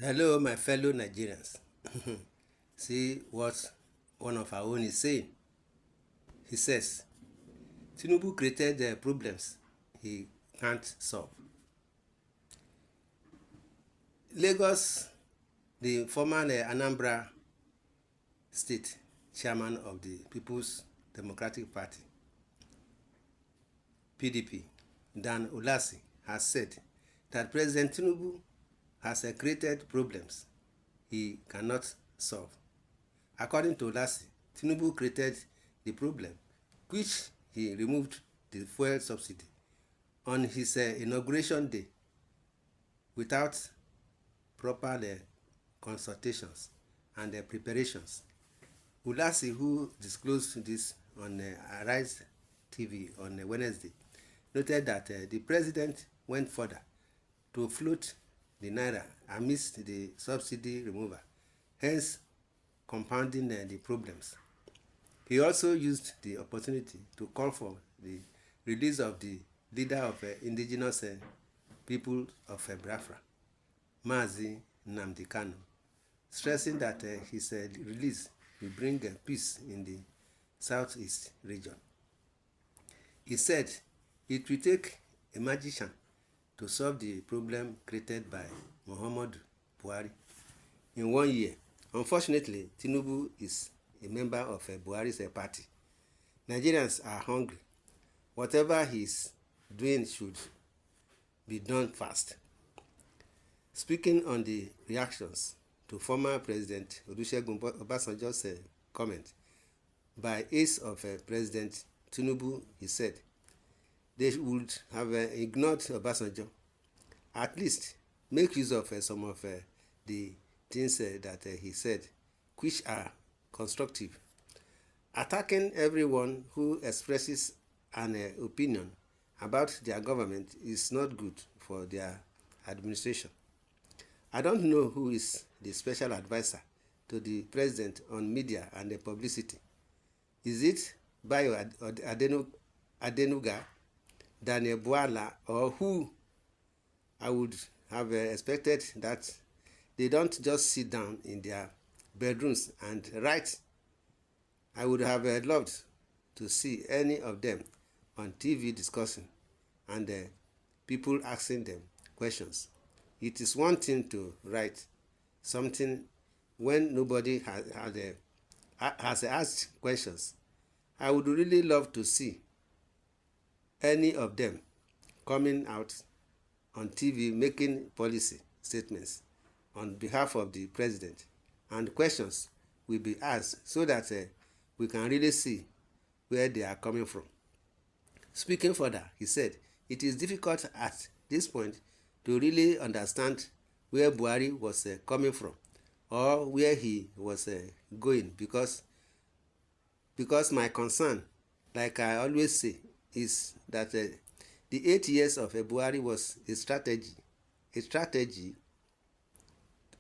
Hello, my fellow Nigerians. See what one of our own is saying. He says, Tinubu created the problems he can't solve. Lagos, the former Anambra State chairman of the People's Democratic Party, PDP, Dan Ulasi, has said that President Tinubu has created problems he cannot solve. According to Ulasi, Tinubu created the problem, which he removed the fuel subsidy on his inauguration day without proper consultations and preparations. Ulasi, who disclosed this on Arise TV on Wednesday, noted that the president went further to float the naira amidst the subsidy removal, hence compounding the problems. He also used the opportunity to call for the release of the leader of indigenous people of Biafra, Mazi Nnamdi Kanu, stressing that his release will bring peace in the southeast region. He said it will take a magician to solve the problem created by Muhammadu Buhari in 1 year. Unfortunately, Tinubu is a member of Buhari's party. Nigerians are hungry. Whatever he's doing should be done fast. Speaking on the reactions to former President Olusegun Obasanjo's comment by aides of President Tinubu, he said they would have ignored Obasanjo. At least make use of some of the things that he said, which are constructive. Attacking everyone who expresses an opinion about their government is not good for their administration. I don't know who is the special advisor to the president on media and publicity. Is it Bayo Adenuga, Daniel Bwala, or who? I would have expected that they don't just sit down in their bedrooms and write. I would have loved to see any of them on TV discussing and people asking them questions. It is one thing to write something when nobody has asked questions. I would really love to see any of them coming out on TV making policy statements on behalf of the president, and questions will be asked so that we can really see where they are coming from. Speaking further, he said it is difficult at this point to really understand where Buhari was coming from or where he was going because my concern, like I always say, is that the 8 years of Buhari was a strategy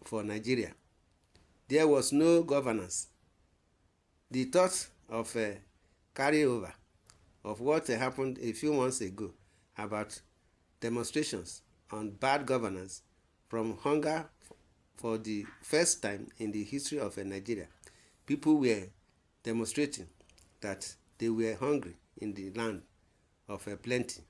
for Nigeria. There was no governance. The thought of carryover of what happened a few months ago about demonstrations on bad governance from hunger for the first time in the history of Nigeria. People were demonstrating that they were hungry in the land of plenty.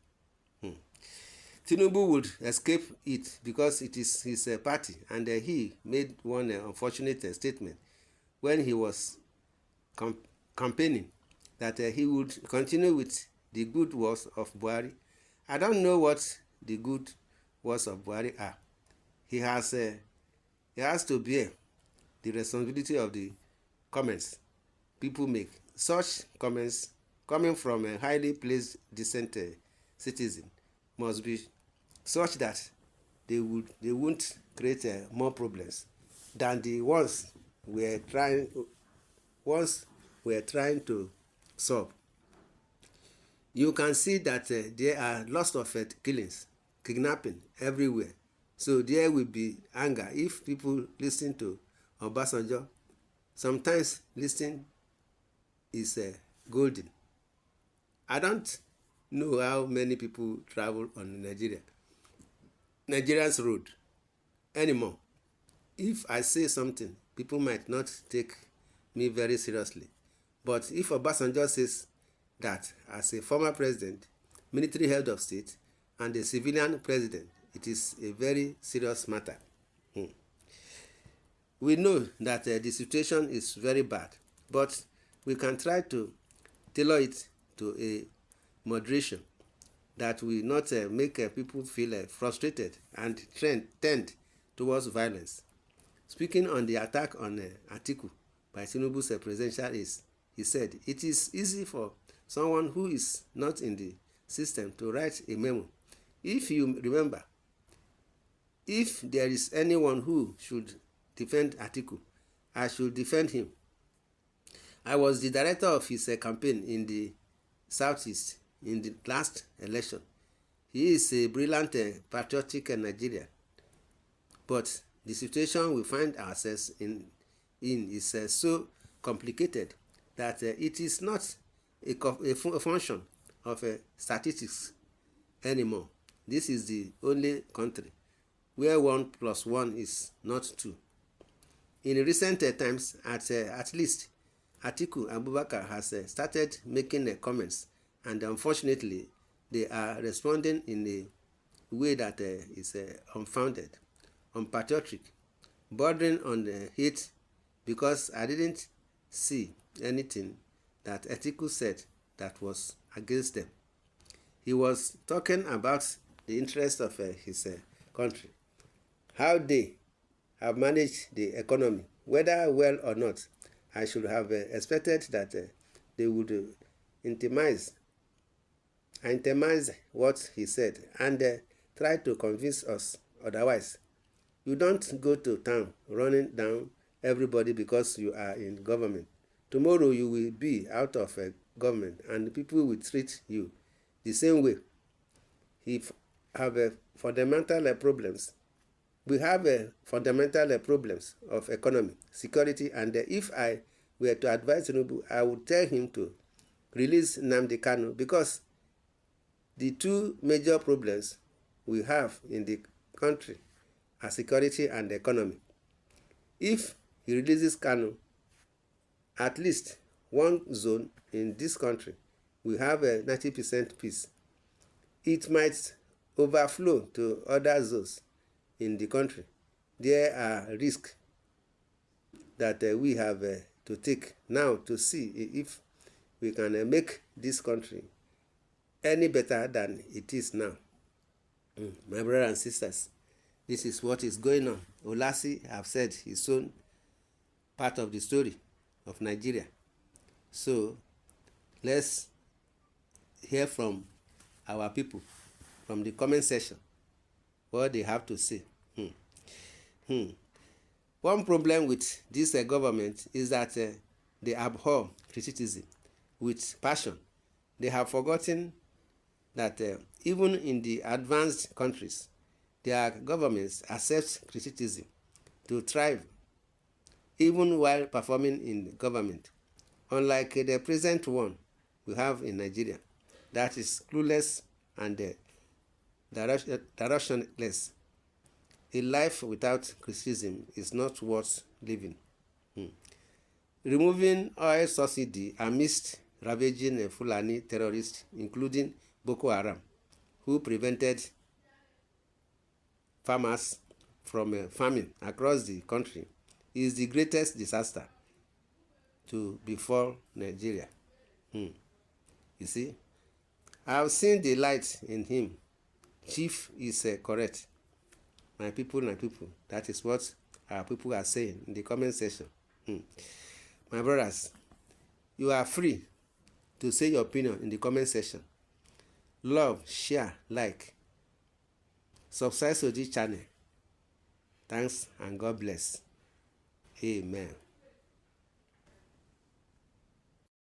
Tinubu would escape it because it is his party, and he made one unfortunate statement when he was campaigning that he would continue with the good works of Buhari. I don't know what the good works of Buhari are. He has to bear the responsibility of the comments people make. Such comments coming from a highly placed, decent citizen must be such that they won't create more problems than the ones we're trying to solve. You can see that there are lots of killings, kidnapping everywhere. So there will be anger if people listen to Obasanjo. Sometimes listening is golden. I don't know how many people travel on Nigeria's road anymore. if I say something, people might not take me very seriously. But if Obasanjo says that as a former president, military head of state, and a civilian president, it is a very serious matter. We know that the situation is very bad, but we can try to tailor it to a moderation that will not make people feel frustrated and tend towards violence. Speaking on the attack on Artitical by Tinubu's presidential aide, he said, "It is easy for someone who is not in the system to write a memo. If you remember, if there is anyone who should defend Artitical, I should defend him. I was the director of his campaign in the Southeast in the last election. He is a brilliant patriotic Nigerian. But the situation we find ourselves in is so complicated that it is not a function of statistics anymore. This is the only country where 1 + 1 is not 2. In recent times, at least, Atiku Abubakar has started making comments, and unfortunately, they are responding in a way that is unfounded, unpatriotic, bordering on hate, because I didn't see anything that Atiku said that was against them. He was talking about the interest of his country, how they have managed the economy, whether well or not. I should have expected that they would itemize what he said and try to convince us otherwise. You don't go to town running down everybody because you are in government. Tomorrow you will be out of government and people will treat you the same way. If have fundamental problems, we have fundamental problems of economy, security, and if I were to advise Tinubu, I would tell him to release Nnamdi Kanu, because the two major problems we have in the country are security and economy. If he releases Kanu, at least one zone in this country will have a 90% peace. It might overflow to other zones in the country. There are risks that we have to take now to see if we can make this country any better than it is now. My brothers and sisters, this is what is going on. Ulasi have said his own part of the story of Nigeria. So let's hear from our people from the comment section what they have to say. One problem with this government is that they abhor criticism with passion. They have forgotten that even in the advanced countries, their governments accept criticism to thrive, even while performing in government, unlike the present one we have in Nigeria, that is clueless and directionless. A life without criticism is not worth living. Removing oil subsidy amidst ravaging Fulani terrorists, including Boko Haram, who prevented farmers from farming across the country, is the greatest disaster to befall Nigeria. You see, I've seen the light in him. Chief is correct. My people, that is what our people are saying in the comment section. My brothers, you are free to say your opinion in the comment section. Love, share, like. Subscribe to this channel. Thanks and God bless. Amen.